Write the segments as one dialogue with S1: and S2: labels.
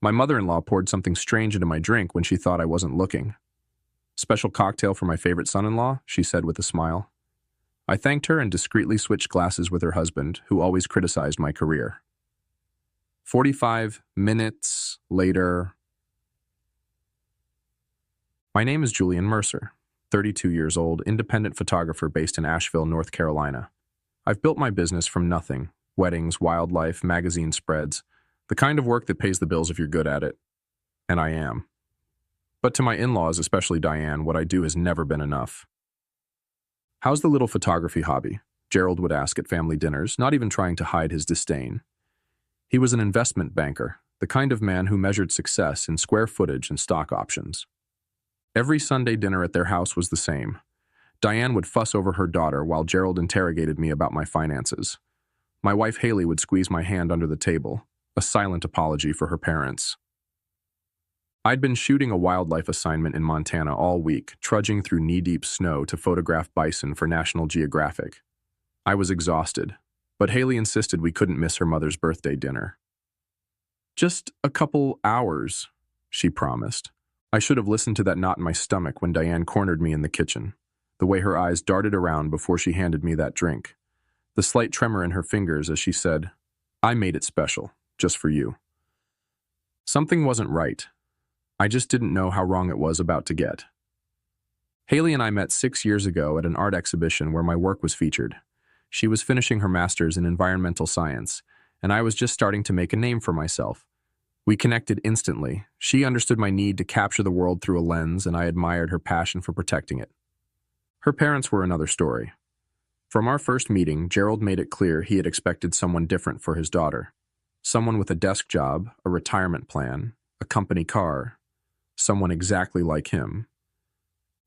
S1: My mother-in-law poured something strange into my drink when she thought I wasn't looking. Special cocktail for my favorite son-in-law, she said with a smile. I thanked her and discreetly switched glasses with her husband, who always criticized my career. 45 minutes later. My name is Julian Mercer, 32 years old, independent photographer based in Asheville, North Carolina. I've built my business from nothing: weddings, wildlife, magazine spreads, the kind of work that pays the bills if you're good at it. And I am. But to my in-laws, especially Diane, what I do has never been enough. How's the little photography hobby? Gerald would ask at family dinners, not even trying to hide his disdain. He was an investment banker, the kind of man who measured success in square footage and stock options. Every Sunday dinner at their house was the same. Diane would fuss over her daughter while Gerald interrogated me about my finances. My wife Haley would squeeze my hand under the table, a silent apology for her parents. I'd been shooting a wildlife assignment in Montana all week, trudging through knee-deep snow to photograph bison for National Geographic. I was exhausted, but Haley insisted we couldn't miss her mother's birthday dinner. Just a couple hours, she promised. I should have listened to that knot in my stomach when Diane cornered me in the kitchen, the way her eyes darted around before she handed me that drink, the slight tremor in her fingers as she said, "I made it special, just for you." Something wasn't right. I just didn't know how wrong it was about to get. Haley and I met 6 years ago at an art exhibition where my work was featured. She was finishing her master's in environmental science, and I was just starting to make a name for myself. We connected instantly. She understood my need to capture the world through a lens, and I admired her passion for protecting it. Her parents were another story. From our first meeting, Gerald made it clear he had expected someone different for his daughter. Someone with a desk job, a retirement plan, a company car, someone exactly like him.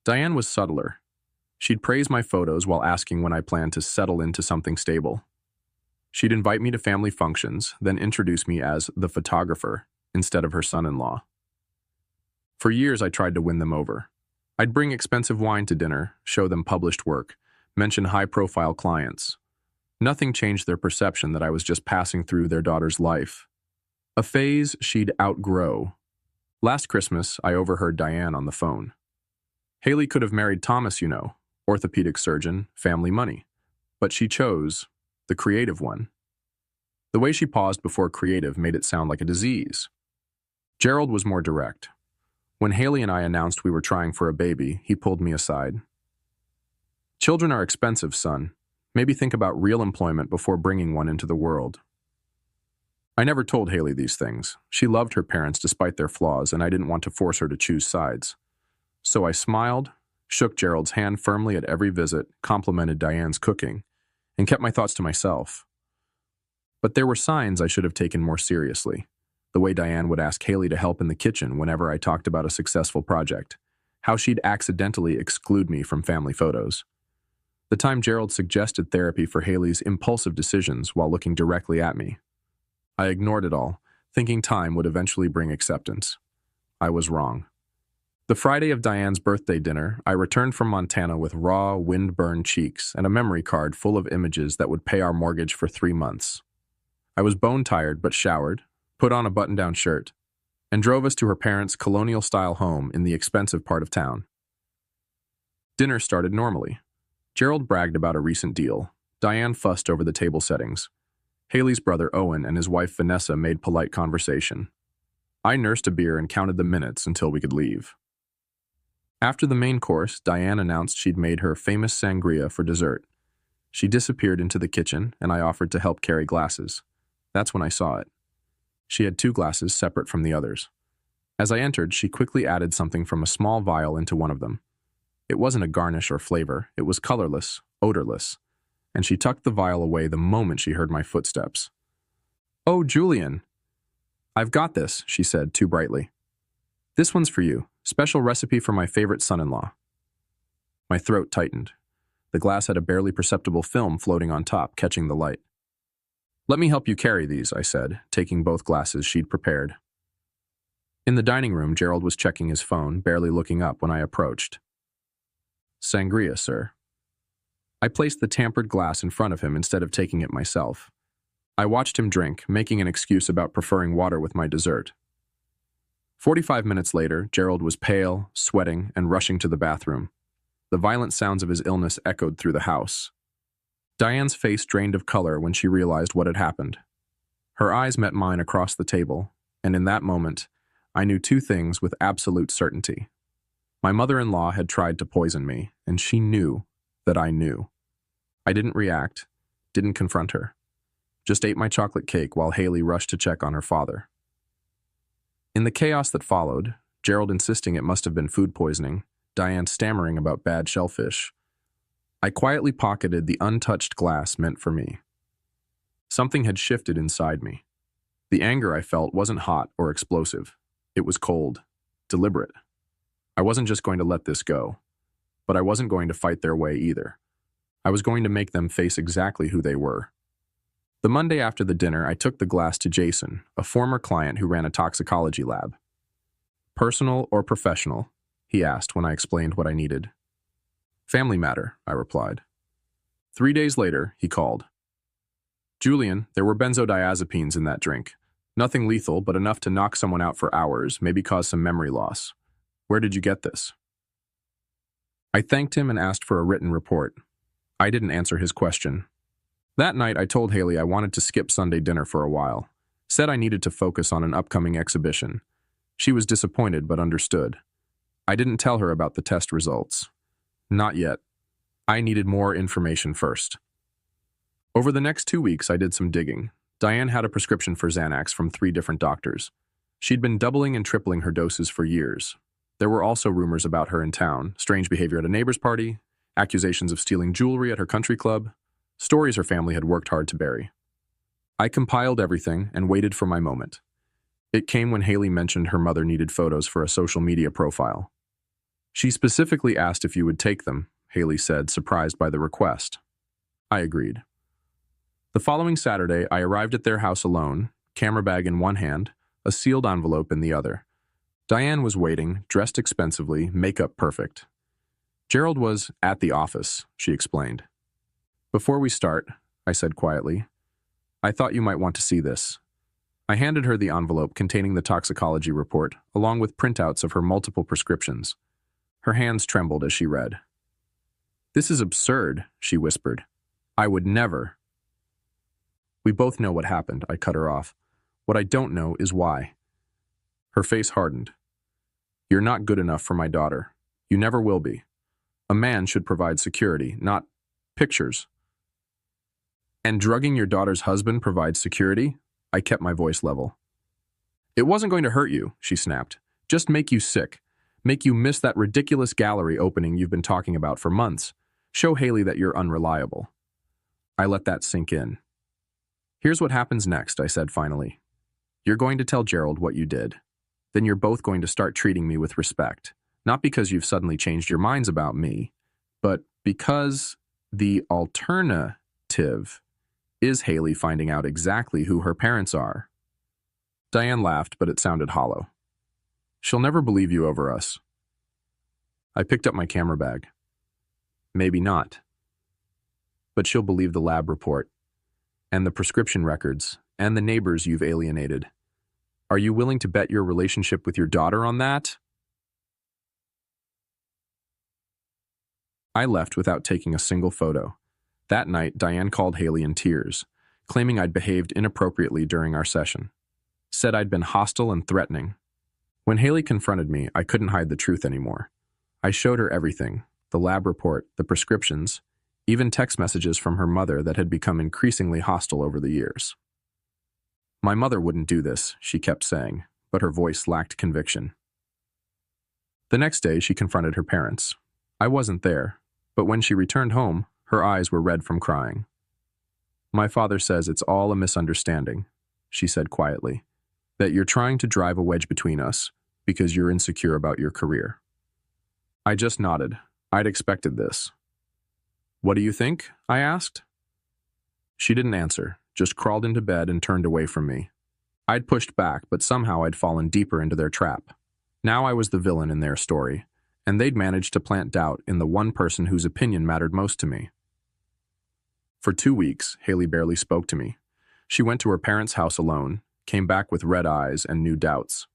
S1: Diane was subtler. She'd praise my photos while asking when I planned to settle into something stable. She'd invite me to family functions, then introduce me as the photographer instead of her son-in-law. For years, I tried to win them over. I'd bring expensive wine to dinner, show them published work, mention high-profile clients. Nothing changed their perception that I was just passing through their daughter's life. A phase she'd outgrow. Last Christmas, I overheard Diane on the phone. Haley could have married Thomas, orthopedic surgeon, family money. But she chose the creative one. The way she paused before creative made it sound like a disease. Gerald was more direct. When Haley and I announced we were trying for a baby, he pulled me aside. "Children are expensive, son. Maybe think about real employment before bringing one into the world." I never told Haley these things. She loved her parents despite their flaws, and I didn't want to force her to choose sides. So I smiled, shook Gerald's hand firmly at every visit, complimented Diane's cooking, and kept my thoughts to myself. But there were signs I should have taken more seriously. The way Diane would ask Haley to help in the kitchen whenever I talked about a successful project. How she'd accidentally exclude me from family photos. The time Gerald suggested therapy for Haley's impulsive decisions while looking directly at me. I ignored it all, thinking time would eventually bring acceptance. I was wrong. The Friday of Diane's birthday dinner, I returned from Montana with raw, wind-burned cheeks and a memory card full of images that would pay our mortgage for 3 months. I was bone-tired but showered, put on a button-down shirt, and drove us to her parents' colonial-style home in the expensive part of town. Dinner started normally. Gerald bragged about a recent deal. Diane fussed over the table settings. Haley's brother Owen and his wife Vanessa made polite conversation. I nursed a beer and counted the minutes until we could leave. After the main course, Diane announced she'd made her famous sangria for dessert. She disappeared into the kitchen, and I offered to help carry glasses. That's when I saw it. She had 2 glasses separate from the others. As I entered, she quickly added something from a small vial into one of them. It wasn't a garnish or flavor. It was colorless, odorless, and she tucked the vial away the moment she heard my footsteps. "Oh, Julian." "I've got this," she said, too brightly. "This one's for you. Special recipe for my favorite son-in-law." My throat tightened. The glass had a barely perceptible film floating on top, catching the light. "Let me help you carry these," I said, taking both glasses she'd prepared. In the dining room, Gerald was checking his phone, barely looking up when I approached. "Sangria, sir." I placed the tampered glass in front of him instead of taking it myself. I watched him drink, making an excuse about preferring water with my dessert. 45 minutes later, Gerald was pale, sweating, and rushing to the bathroom. The violent sounds of his illness echoed through the house. Diane's face drained of color when she realized what had happened. Her eyes met mine across the table, and in that moment, I knew two things with absolute certainty. My mother-in-law had tried to poison me, and she knew that I knew. I didn't react, didn't confront her. Just ate my chocolate cake while Haley rushed to check on her father. In the chaos that followed, Gerald insisting it must have been food poisoning, Diane stammering about bad shellfish, I quietly pocketed the untouched glass meant for me. Something had shifted inside me. The anger I felt wasn't hot or explosive. It was cold, deliberate. I wasn't just going to let this go, but I wasn't going to fight their way either. I was going to make them face exactly who they were. The Monday after the dinner, I took the glass to Jason, a former client who ran a toxicology lab. "Personal or professional?" he asked when I explained what I needed. "Family matter," I replied. 3 days later, he called. "Julian, there were benzodiazepines in that drink. Nothing lethal, but enough to knock someone out for hours, maybe cause some memory loss. Where did you get this?" I thanked him and asked for a written report. I didn't answer his question. That night, I told Haley I wanted to skip Sunday dinner for a while. Said I needed to focus on an upcoming exhibition. She was disappointed but understood. I didn't tell her about the test results. Not yet. I needed more information first. Over the next 2 weeks, I did some digging. Diane had a prescription for Xanax from 3 different doctors. She'd been doubling and tripling her doses for years. There were also rumors about her in town, strange behavior at a neighbor's party, accusations of stealing jewelry at her country club, stories her family had worked hard to bury. I compiled everything and waited for my moment. It came when Haley mentioned her mother needed photos for a social media profile. "She specifically asked if you would take them," Haley said, surprised by the request. I agreed. The following Saturday, I arrived at their house alone, camera bag in one hand, a sealed envelope in the other. Diane was waiting, dressed expensively, makeup perfect. Gerald was at the office, she explained. "Before we start," I said quietly, "I thought you might want to see this." I handed her the envelope containing the toxicology report, along with printouts of her multiple prescriptions. Her hands trembled as she read. "This is absurd," she whispered. "I would never." "We both know what happened," I cut her off. "What I don't know is why." Her face hardened. "You're not good enough for my daughter. You never will be. A man should provide security, not pictures." "And drugging your daughter's husband provides security?" I kept my voice level. "It wasn't going to hurt you," she snapped. "Just make you sick. Make you miss that ridiculous gallery opening you've been talking about for months. Show Haley that you're unreliable." I let that sink in. "Here's what happens next," I said finally. "You're going to tell Gerald what you did. Then you're both going to start treating me with respect. Not because you've suddenly changed your minds about me, but because the alternative is Haley finding out exactly who her parents are." Diane laughed, but it sounded hollow. "She'll never believe you over us." I picked up my camera bag. "Maybe not. But she'll believe the lab report, and the prescription records, and the neighbors you've alienated. Are you willing to bet your relationship with your daughter on that?" I left without taking a single photo. That night, Diane called Haley in tears, claiming I'd behaved inappropriately during our session. Said I'd been hostile and threatening. When Haley confronted me, I couldn't hide the truth anymore. I showed her everything, the lab report, the prescriptions, even text messages from her mother that had become increasingly hostile over the years. "My mother wouldn't do this," she kept saying, but her voice lacked conviction. The next day, she confronted her parents. I wasn't there, but when she returned home, her eyes were red from crying. "My father says it's all a misunderstanding," she said quietly, "that you're trying to drive a wedge between us because you're insecure about your career." I just nodded. I'd expected this. "What do you think?" I asked. She didn't answer, just crawled into bed and turned away from me. I'd pushed back, but somehow I'd fallen deeper into their trap. Now I was the villain in their story, and they'd managed to plant doubt in the one person whose opinion mattered most to me. For 2 weeks, Haley barely spoke to me. She went to her parents' house alone, came back with red eyes and new doubts.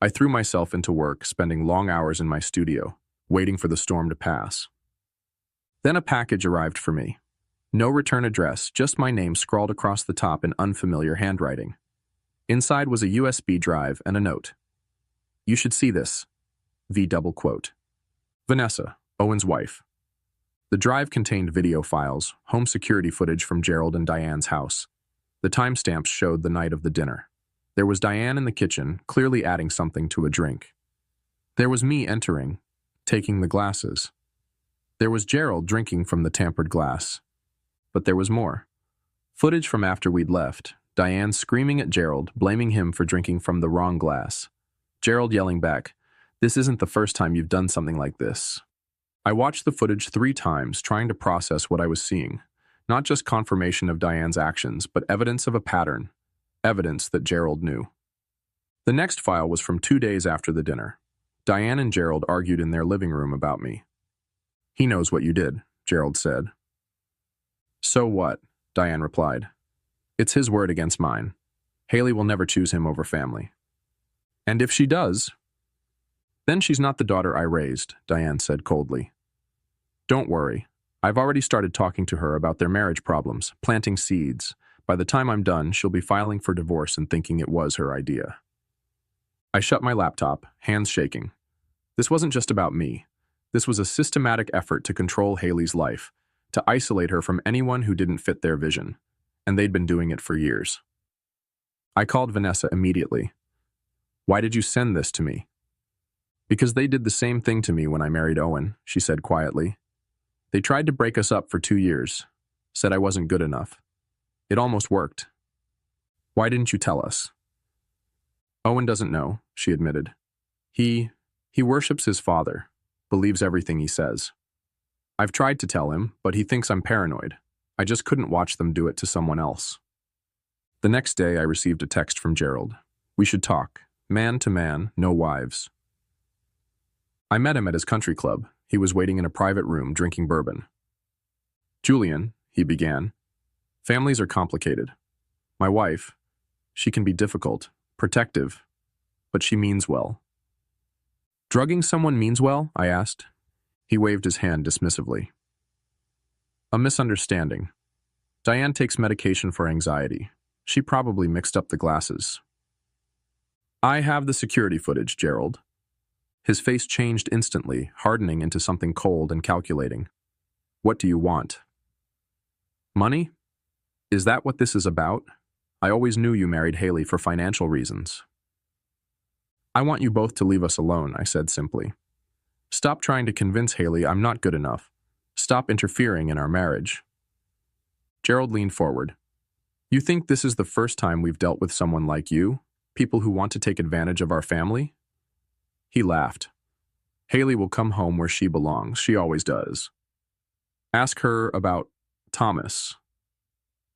S1: I threw myself into work, spending long hours in my studio, waiting for the storm to pass. Then a package arrived for me. No return address, just my name scrawled across the top in unfamiliar handwriting. Inside was a USB drive and a note. "You should see this. V double quote. Vanessa, Owen's wife." The drive contained video files, home security footage from Gerald and Diane's house. The timestamps showed the night of the dinner. There was Diane in the kitchen, clearly adding something to a drink. There was me entering, taking the glasses. There was Gerald drinking from the tampered glass. But there was more. Footage from after we'd left, Diane screaming at Gerald, blaming him for drinking from the wrong glass. Gerald yelling back, "This isn't the first time you've done something like this." I watched the footage 3 times, trying to process what I was seeing. Not just confirmation of Diane's actions, but evidence of a pattern. Evidence that Gerald knew. The next file was from 2 days after the dinner. Diane and Gerald argued in their living room about me. "He knows what you did," Gerald said. "So what?" Diane replied. "It's his word against mine. Haley will never choose him over family." "And if she does?" "Then she's not the daughter I raised," Diane said coldly. "Don't worry. I've already started talking to her about their marriage problems, planting seeds. By the time I'm done, she'll be filing for divorce and thinking it was her idea." I shut my laptop, hands shaking. This wasn't just about me. This was a systematic effort to control Haley's life, to isolate her from anyone who didn't fit their vision, and they'd been doing it for years. I called Vanessa immediately. "Why did you send this to me?" "Because they did the same thing to me when I married Owen," she said quietly. "They tried to break us up for 2 years, said I wasn't good enough. It almost worked. Why didn't you tell us?" "Owen doesn't know," she admitted. He worships his father, believes everything he says. I've tried to tell him, but he thinks I'm paranoid. I just couldn't watch them do it to someone else." The next day, I received a text from Gerald. "We should talk. Man to man, no wives." I met him at his country club. He was waiting in a private room, drinking bourbon. "Julian," he began, "families are complicated. My wife, she can be difficult, protective, but she means well." "Drugging someone means well?" I asked. He waved his hand dismissively. "A misunderstanding. Diane takes medication for anxiety. She probably mixed up the glasses." "I have the security footage, Gerald." His face changed instantly, hardening into something cold and calculating. "What do you want?" "Money? Is that what this is about? I always knew you married Haley for financial reasons." "I want you both to leave us alone," I said simply. "Stop trying to convince Haley I'm not good enough. Stop interfering in our marriage." Gerald leaned forward. "You think this is the first time we've dealt with someone like you? People who want to take advantage of our family?" He laughed. "Haley will come home where she belongs. She always does. Ask her about Thomas.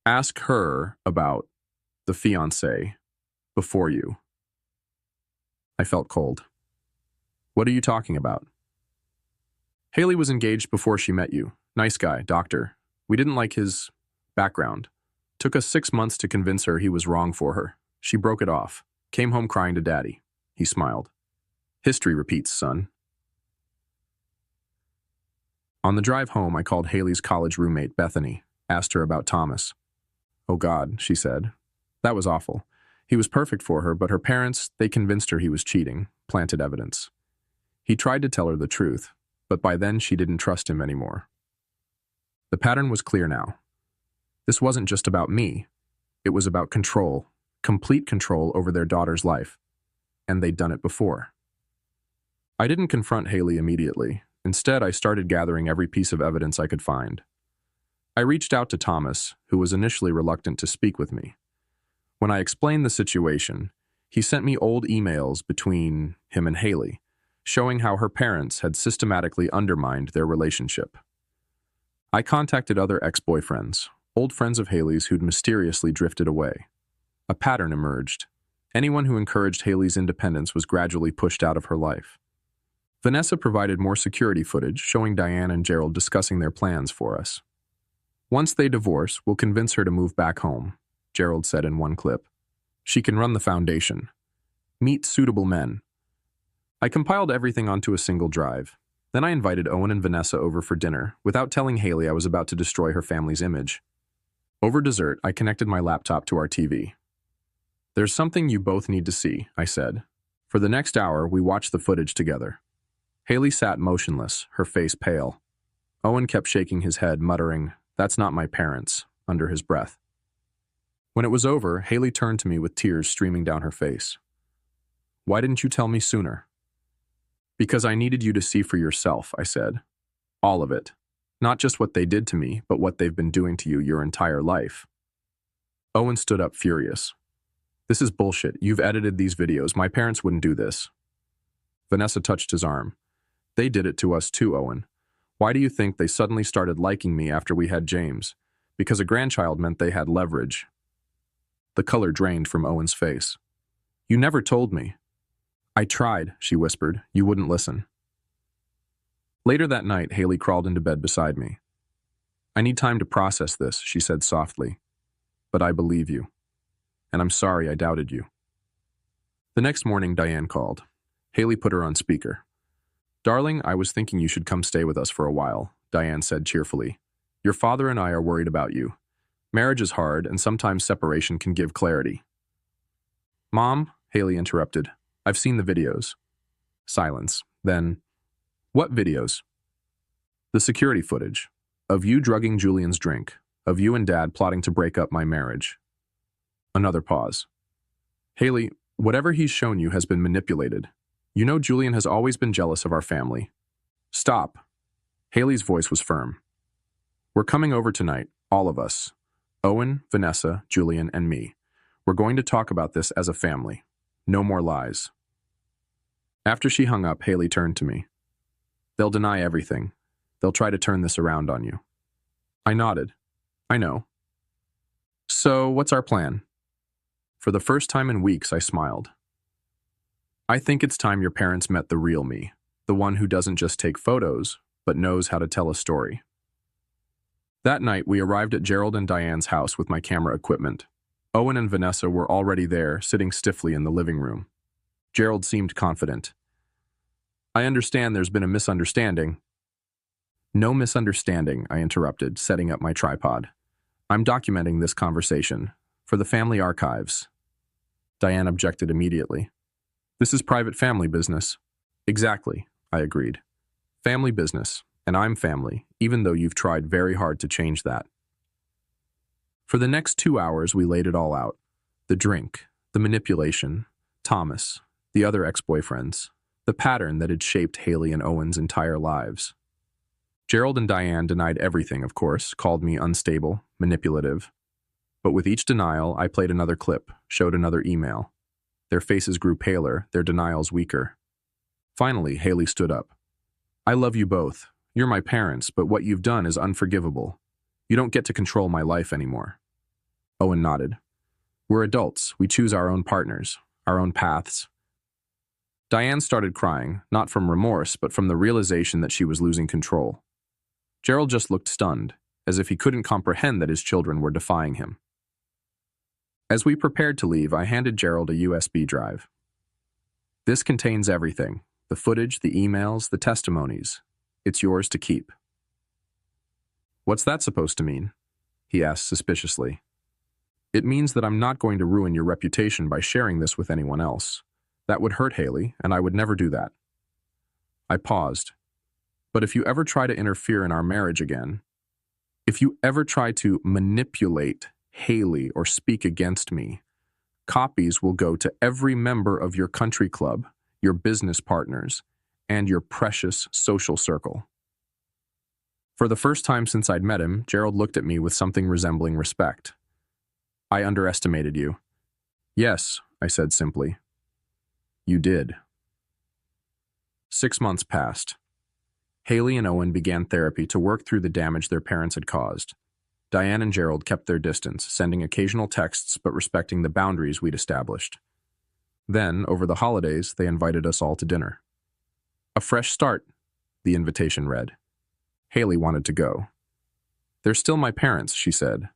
S1: Ask her about the fiancé before you." I felt cold. "What are you talking about?" "Haley was engaged before she met you. Nice guy, doctor. We didn't like his background. Took us 6 months to convince her he was wrong for her. She broke it off. Came home crying to Daddy." He smiled. "History repeats, son." On the drive home, I called Haley's college roommate, Bethany, asked her about Thomas. "Oh God," she said. "That was awful. He was perfect for her, but her parents, they convinced her he was cheating, planted evidence. He tried to tell her the truth, but by then she didn't trust him anymore." The pattern was clear now. This wasn't just about me. It was about control, complete control over their daughter's life. And they'd done it before. I didn't confront Haley immediately. Instead, I started gathering every piece of evidence I could find. I reached out to Thomas, who was initially reluctant to speak with me. When I explained the situation, he sent me old emails between him and Haley, showing how her parents had systematically undermined their relationship. I contacted other ex-boyfriends, old friends of Haley's who'd mysteriously drifted away. A pattern emerged. Anyone who encouraged Haley's independence was gradually pushed out of her life. Vanessa provided more security footage showing Diane and Gerald discussing their plans for us. "Once they divorce, we'll convince her to move back home," Gerald said in one clip. "She can run the foundation. Meet suitable men. I compiled everything onto a single drive. Then I invited Owen and Vanessa over for dinner, without telling Haley I was about to destroy her family's image. Over dessert, I connected my laptop to our TV. "There's something you both need to see," I said. For the next hour, we watched the footage together. Haley sat motionless, her face pale. Owen kept shaking his head, muttering, "That's not my parents," under his breath. When it was over, Haley turned to me with tears streaming down her face. "Why didn't you tell me sooner?" "Because I needed you to see for yourself," I said. "All of it. Not just what they did to me, but what they've been doing to you your entire life." Owen stood up furious. "This is bullshit. You've edited these videos. My parents wouldn't do this." Vanessa touched his arm. "They did it to us too, Owen. Why do you think they suddenly started liking me after we had James? Because a grandchild meant they had leverage." The color drained from Owen's face. "You never told me." "I tried," she whispered. "You wouldn't listen." Later that night, Haley crawled into bed beside me. "I need time to process this," she said softly. "But I believe you. And I'm sorry I doubted you." The next morning, Diane called. Haley put her on speaker. "Darling, I was thinking you should come stay with us for a while," Diane said cheerfully. "Your father and I are worried about you. Marriage is hard, and sometimes separation can give clarity." "Mom," Haley interrupted, "I've seen the videos." Silence. Then, "What videos?" "The security footage. Of you drugging Julian's drink. Of you and Dad plotting to break up my marriage." Another pause. "Haley, whatever he's shown you has been manipulated. You know Julian has always been jealous of our family." "Stop." Haley's voice was firm. "We're coming over tonight, all of us. Owen, Vanessa, Julian, and me. We're going to talk about this as a family. No more lies." After she hung up, Haley turned to me. "They'll deny everything. They'll try to turn this around on you." I nodded. "I know." "So, what's our plan?" For the first time in weeks, I smiled. "I think it's time your parents met the real me, the one who doesn't just take photos, but knows how to tell a story." That night, we arrived at Gerald and Diane's house with my camera equipment. Owen and Vanessa were already there, sitting stiffly in the living room. Gerald seemed confident. "I understand there's been a misunderstanding." "No misunderstanding," I interrupted, setting up my tripod. "I'm documenting this conversation for the family archives." Diane objected immediately. "This is private family business." "Exactly," I agreed. "Family business, and I'm family, even though you've tried very hard to change that." For the next 2 hours, we laid it all out. The drink, the manipulation, Thomas, the other ex-boyfriends, the pattern that had shaped Haley and Owen's entire lives. Gerald and Diane denied everything, of course, called me unstable, manipulative. But with each denial, I played another clip, showed another email. Their faces grew paler, their denials weaker. Finally, Haley stood up. "I love you both. You're my parents, but what you've done is unforgivable. You don't get to control my life anymore." Owen nodded. "We're adults. We choose our own partners, our own paths." Diane started crying, not from remorse, but from the realization that she was losing control. Gerald just looked stunned, as if he couldn't comprehend that his children were defying him. As we prepared to leave, I handed Gerald a USB drive. "This contains everything, the footage, the emails, the testimonies. It's yours to keep." "What's that supposed to mean?" he asked suspiciously. "It means that I'm not going to ruin your reputation by sharing this with anyone else. That would hurt Haley, and I would never do that." I paused. "But if you ever try to interfere in our marriage again, if you ever try to manipulate Haley or speak against me, copies will go to every member of your country club, your business partners, and your precious social circle." For the first time since I'd met him, Gerald looked at me with something resembling respect. "I underestimated you." "Yes," I said simply. "You did." 6 months passed. Haley and Owen began therapy to work through the damage their parents had caused. Diane and Gerald kept their distance, sending occasional texts but respecting the boundaries we'd established. Then, over the holidays, they invited us all to dinner. "A fresh start," the invitation read. Haley wanted to go. "They're still my parents," she said,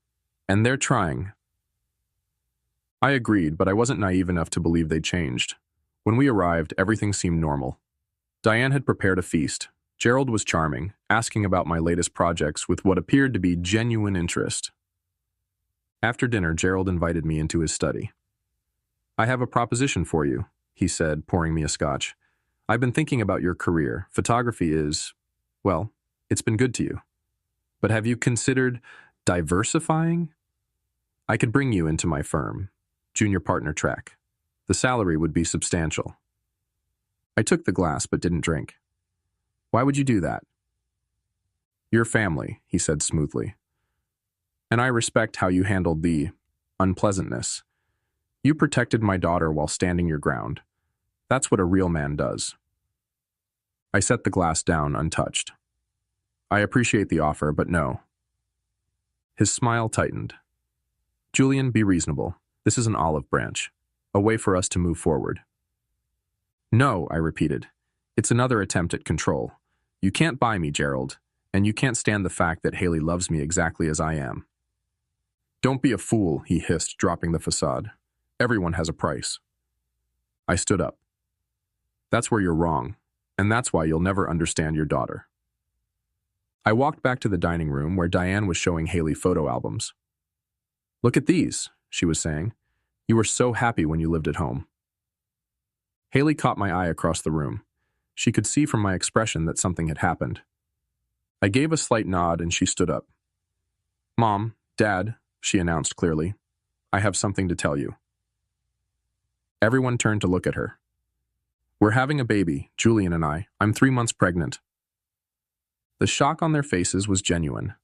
S1: "and they're trying." I agreed, but I wasn't naive enough to believe they'd changed. When we arrived, everything seemed normal. Diane had prepared a feast. Gerald was charming, asking about my latest projects with what appeared to be genuine interest. After dinner, Gerald invited me into his study. "I have a proposition for you," he said, pouring me a scotch. "I've been thinking about your career. Photography is, well, it's been good to you. But have you considered diversifying? I could bring you into my firm, junior partner track. The salary would be substantial." I took the glass but didn't drink. "Why would you do that?" "Your family," he said smoothly. "And I respect how you handled the unpleasantness. You protected my daughter while standing your ground. That's what a real man does." I set the glass down untouched. "I appreciate the offer, but no." His smile tightened. "Julian, be reasonable. This is an olive branch, a way for us to move forward." "No," I repeated. "It's another attempt at control. You can't buy me, Gerald, and you can't stand the fact that Haley loves me exactly as I am." "Don't be a fool," he hissed, dropping the facade. "Everyone has a price." I stood up. "That's where you're wrong, and that's why you'll never understand your daughter." I walked back to the dining room where Diane was showing Haley photo albums. "Look at these," she was saying. "You were so happy when you lived at home." Haley caught my eye across the room. She could see from my expression that something had happened. I gave a slight nod and she stood up. "Mom, Dad," she announced clearly, "I have something to tell you." Everyone turned to look at her. "We're having a baby, Julian and I. I'm 3 months pregnant." The shock on their faces was genuine.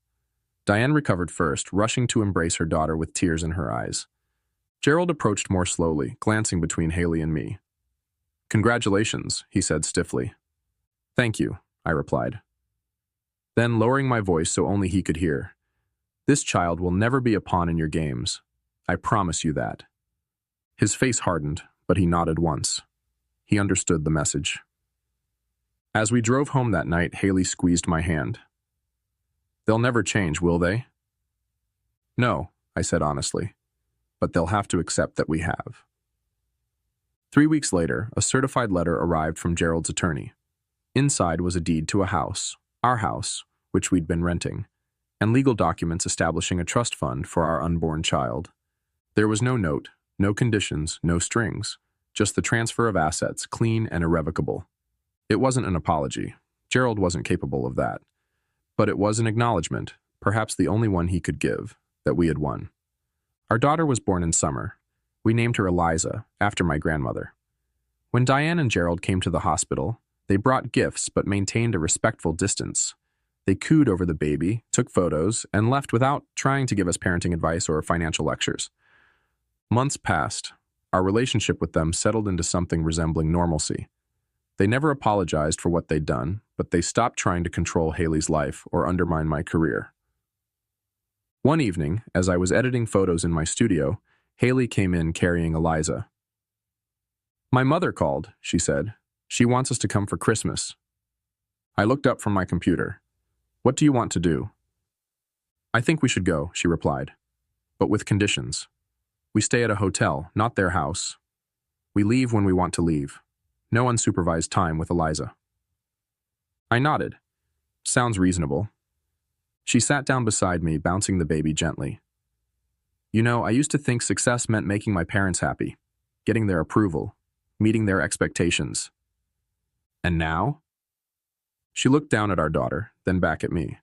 S1: Diane recovered first, rushing to embrace her daughter with tears in her eyes. Gerald approached more slowly, glancing between Haley and me. "Congratulations," he said stiffly. "Thank you," I replied. Then, lowering my voice so only he could hear, "This child will never be a pawn in your games. I promise you that." His face hardened, but he nodded once. He understood the message. As we drove home that night, Haley squeezed my hand. "They'll never change, will they?" "No," I said honestly, "but they'll have to accept that we have." 3 weeks later, a certified letter arrived from Gerald's attorney. Inside was a deed to a house, our house, which we'd been renting, and legal documents establishing a trust fund for our unborn child. There was no note, no conditions, no strings, just the transfer of assets, clean and irrevocable. It wasn't an apology. Gerald wasn't capable of that. But it was an acknowledgement, perhaps the only one he could give, that we had won. Our daughter was born in summer. We named her Eliza, after my grandmother. When Diane and Gerald came to the hospital, they brought gifts but maintained a respectful distance. They cooed over the baby, took photos, and left without trying to give us parenting advice or financial lectures. Months passed. Our relationship with them settled into something resembling normalcy. They never apologized for what they'd done, but they stopped trying to control Haley's life or undermine my career. One evening, as I was editing photos in my studio, Haley came in carrying Eliza. "My mother called," she said. "She wants us to come for Christmas." I looked up from my computer. "What do you want to do?" "I think we should go," she replied, "but with conditions. We stay at a hotel, not their house. We leave when we want to leave. No unsupervised time with Eliza." I nodded. "Sounds reasonable." She sat down beside me, bouncing the baby gently. "You know, I used to think success meant making my parents happy, getting their approval, meeting their expectations. And now?" She looked down at our daughter, then back at me.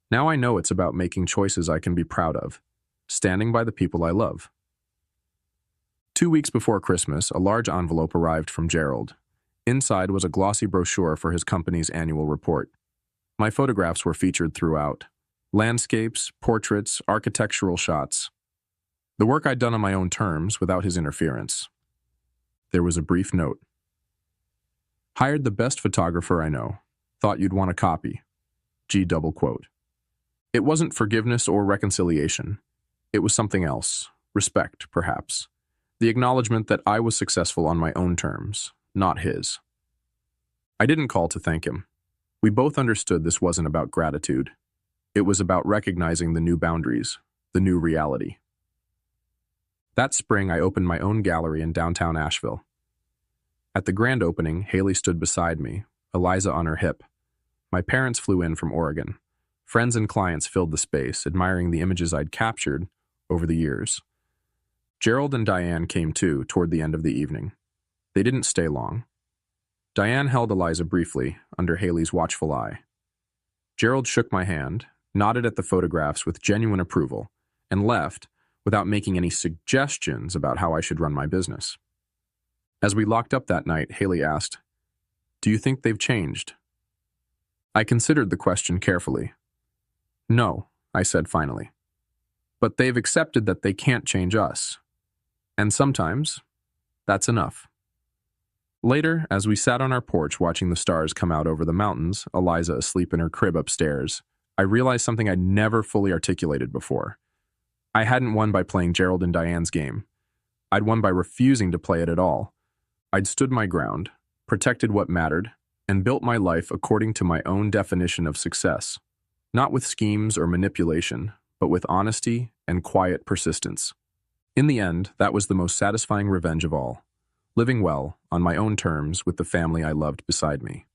S1: "Now I know it's about making choices I can be proud of, standing by the people I love." 2 weeks before Christmas, a large envelope arrived from Gerald. Inside was a glossy brochure for his company's annual report. My photographs were featured throughout. Landscapes, portraits, architectural shots. The work I'd done on my own terms, without his interference. There was a brief note. "Hired the best photographer I know. Thought you'd want a copy. G double quote." It wasn't forgiveness or reconciliation. It was something else. Respect, perhaps. The acknowledgement that I was successful on my own terms, not his. I didn't call to thank him. We both understood this wasn't about gratitude. It was about recognizing the new boundaries, the new reality. That spring, I opened my own gallery in downtown Asheville. At the grand opening, Haley stood beside me, Eliza on her hip. My parents flew in from Oregon. Friends and clients filled the space, admiring the images I'd captured over the years. Gerald and Diane came too toward the end of the evening. They didn't stay long. Diane held Eliza briefly, under Haley's watchful eye. Gerald shook my hand, nodded at the photographs with genuine approval, and left without making any suggestions about how I should run my business. As we locked up that night, Haley asked, "Do you think they've changed?" I considered the question carefully. "No," I said finally. "But they've accepted that they can't change us. And sometimes, that's enough." Later, as we sat on our porch watching the stars come out over the mountains, Eliza asleep in her crib upstairs, I realized something I'd never fully articulated before. I hadn't won by playing Gerald and Diane's game. I'd won by refusing to play it at all. I'd stood my ground, protected what mattered, and built my life according to my own definition of success. Not with schemes or manipulation, but with honesty and quiet persistence. In the end, that was the most satisfying revenge of all. Living well, on my own terms, with the family I loved beside me.